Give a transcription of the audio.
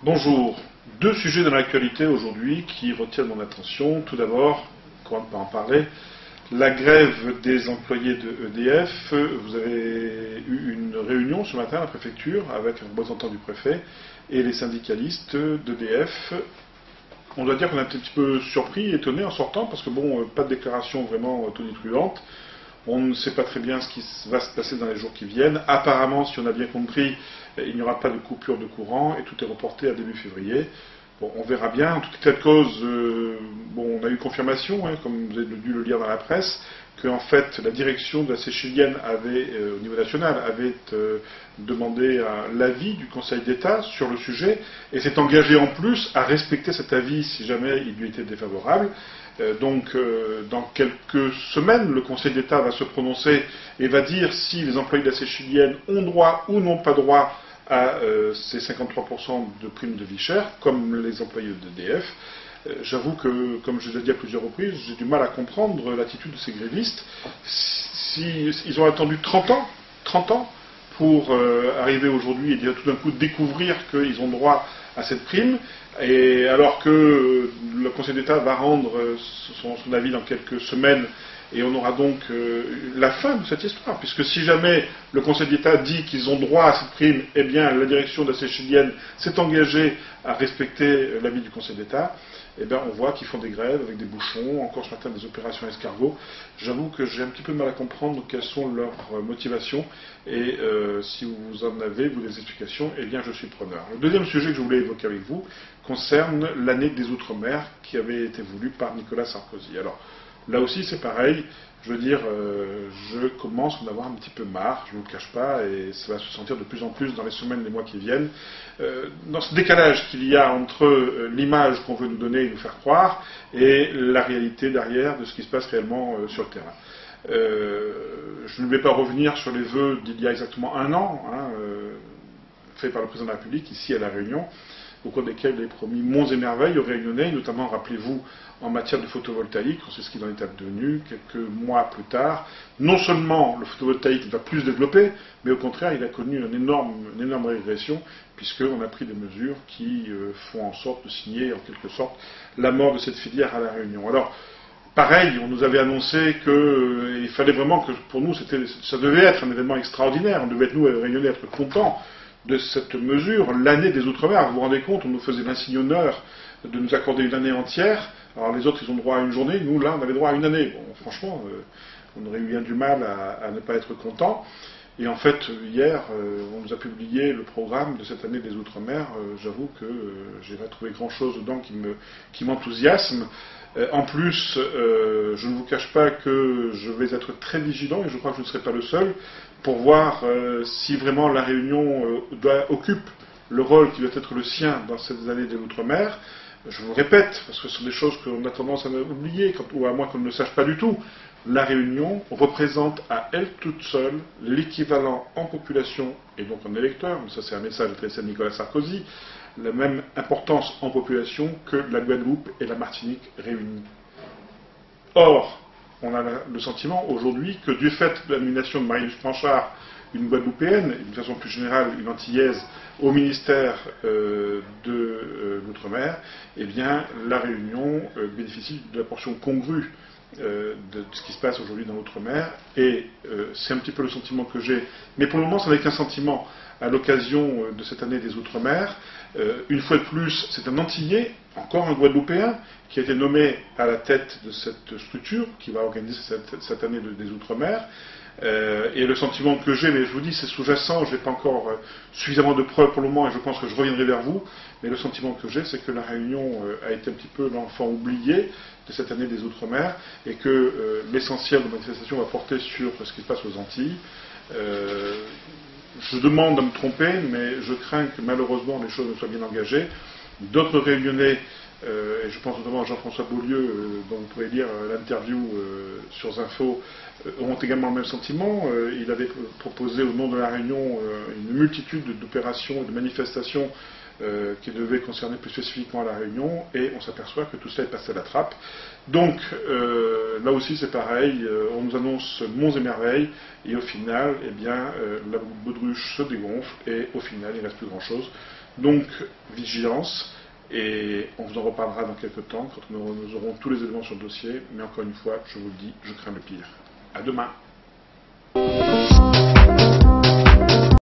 Bonjour. Deux sujets dans l'actualité aujourd'hui qui retiennent mon attention. Tout d'abord, on va en parler, la grève des employés de EDF. Vous avez eu une réunion ce matin à la préfecture avec un représentant du préfet et les syndicalistes d'EDF. On doit dire qu'on a été un petit peu surpris, étonné en sortant, parce que bon, pas de déclaration vraiment tonitruante. On ne sait pas très bien ce qui va se passer dans les jours qui viennent. Apparemment, si on a bien compris, il n'y aura pas de coupure de courant et tout est reporté à début février. Bon, on verra bien. En tout état de cause, on a eu confirmation, comme vous avez dû le lire dans la presse, que en fait la direction de la Séchilienne avait, au niveau national, avait demandé l'avis du Conseil d'État sur le sujet et s'est engagé en plus à respecter cet avis si jamais il lui était défavorable. Dans quelques semaines, le Conseil d'État va se prononcer et va dire si les employés de la Séchilienne ont droit ou n'ont pas droit à ces 53% de primes de vie chère, comme les employés d'EDF. J'avoue que, comme je l'ai dit à plusieurs reprises, j'ai du mal à comprendre l'attitude de ces grévistes. Ils ont attendu 30 ans pour arriver aujourd'hui et tout d'un coup découvrir qu'ils ont droit à cette prime, et alors que le Conseil d'État va rendre son avis dans quelques semaines, et on aura donc la fin de cette histoire, puisque si jamais le Conseil d'État dit qu'ils ont droit à cette prime, eh bien la direction de la Séchilienne s'est engagée à respecter l'avis du Conseil d'État. Eh bien, on voit qu'ils font des grèves avec des bouchons, encore ce matin des opérations escargots. J'avoue que j'ai un petit peu de mal à comprendre quelles sont leurs motivations, et si vous en avez, vous, des explications, eh bien je suis preneur. Le deuxième sujet que je voulais évoquer avec vous concerne l'année des Outre-mer qui avait été voulue par Nicolas Sarkozy. Alors, là aussi c'est pareil, je veux dire, je commence à en avoir un petit peu marre, je ne vous le cache pas, et ça va se sentir de plus en plus dans les semaines, les mois qui viennent, dans ce décalage qu'il y a entre l'image qu'on veut nous donner et nous faire croire, et la réalité derrière de ce qui se passe réellement sur le terrain. Je ne vais pas revenir sur les vœux d'il y a exactement un an, faits par le président de la République, ici à La Réunion, au cours desquels il a promis monts et merveilles aux Réunionnais, notamment, rappelez-vous, en matière de photovoltaïque, on sait ce qu'il en est advenu, quelques mois plus tard. Non seulement le photovoltaïque va plus se développer, mais au contraire, il a connu une énorme régression, puisqu'on a pris des mesures qui font en sorte de signer, en quelque sorte, la mort de cette filière à La Réunion. Alors, pareil, on nous avait annoncé qu'il fallait vraiment que, pour nous, ça devait être un événement extraordinaire, on devait, nous, Réunionnais, être contents de cette mesure, l'année des Outre-mer. Vous vous rendez compte, on nous faisait l'insigne honneur de nous accorder une année entière. Alors les autres, ils ont droit à une journée, nous, là, on avait droit à une année. Bon, franchement, on aurait eu bien du mal à ne pas être content. Et en fait, hier, on nous a publié le programme de cette année des Outre-mer. J'avoue que j'ai pas trouvé grand-chose dedans qui m'enthousiasme. En plus, je ne vous cache pas que je vais être très vigilant, et je crois que je ne serai pas le seul, pour voir si vraiment La Réunion occupe le rôle qui doit être le sien dans cette année des Outre-mer. Je vous le répète, parce que ce sont des choses qu'on a tendance à oublier, ou à moins qu'on ne le sache pas du tout. La Réunion représente à elle toute seule l'équivalent en population, et donc en électeurs, ça c'est un message adressé à Nicolas Sarkozy, la même importance en population que la Guadeloupe et la Martinique réunies. Or, on a le sentiment aujourd'hui que du fait de la nomination de Marie-Luce Blanchard, une Guadeloupéenne, et d'une façon plus générale une Antillaise, au ministère de l'Outre-mer, eh bien la Réunion bénéficie de la portion congrue de ce qui se passe aujourd'hui dans l'Outre-mer, et c'est un petit peu le sentiment que j'ai, mais pour le moment ça n'est qu'un sentiment à l'occasion de cette année des Outre-mer. Une fois de plus, c'est un Antillais, encore un Guadeloupéen, qui a été nommé à la tête de cette structure qui va organiser cette année des Outre-mer. Et le sentiment que j'ai, mais je vous dis, c'est sous-jacent, je n'ai pas encore suffisamment de preuves pour le moment, et je pense que je reviendrai vers vous, mais le sentiment que j'ai, c'est que La Réunion a été un petit peu l'enfant oublié de cette année des Outre-mer, et que l'essentiel de la manifestation va porter sur ce qui se passe aux Antilles. Je demande à me tromper, mais je crains que malheureusement les choses ne soient bien engagées. D'autres Réunionnais, et je pense notamment à Jean-François Beaulieu, dont vous pourrez lire l'interview sur Zinfo, ont également le même sentiment. Il avait proposé au nom de La Réunion une multitude d'opérations et de manifestations qui devait concerner plus spécifiquement la Réunion, et on s'aperçoit que tout ça est passé à la trappe. Donc là aussi c'est pareil, on nous annonce monts et merveilles, et au final, eh bien, la baudruche se dégonfle, et au final il ne reste plus grand chose. Donc vigilance, et on vous en reparlera dans quelques temps, quand nous aurons tous les éléments sur le dossier, mais encore une fois, je vous le dis, je crains le pire. À demain.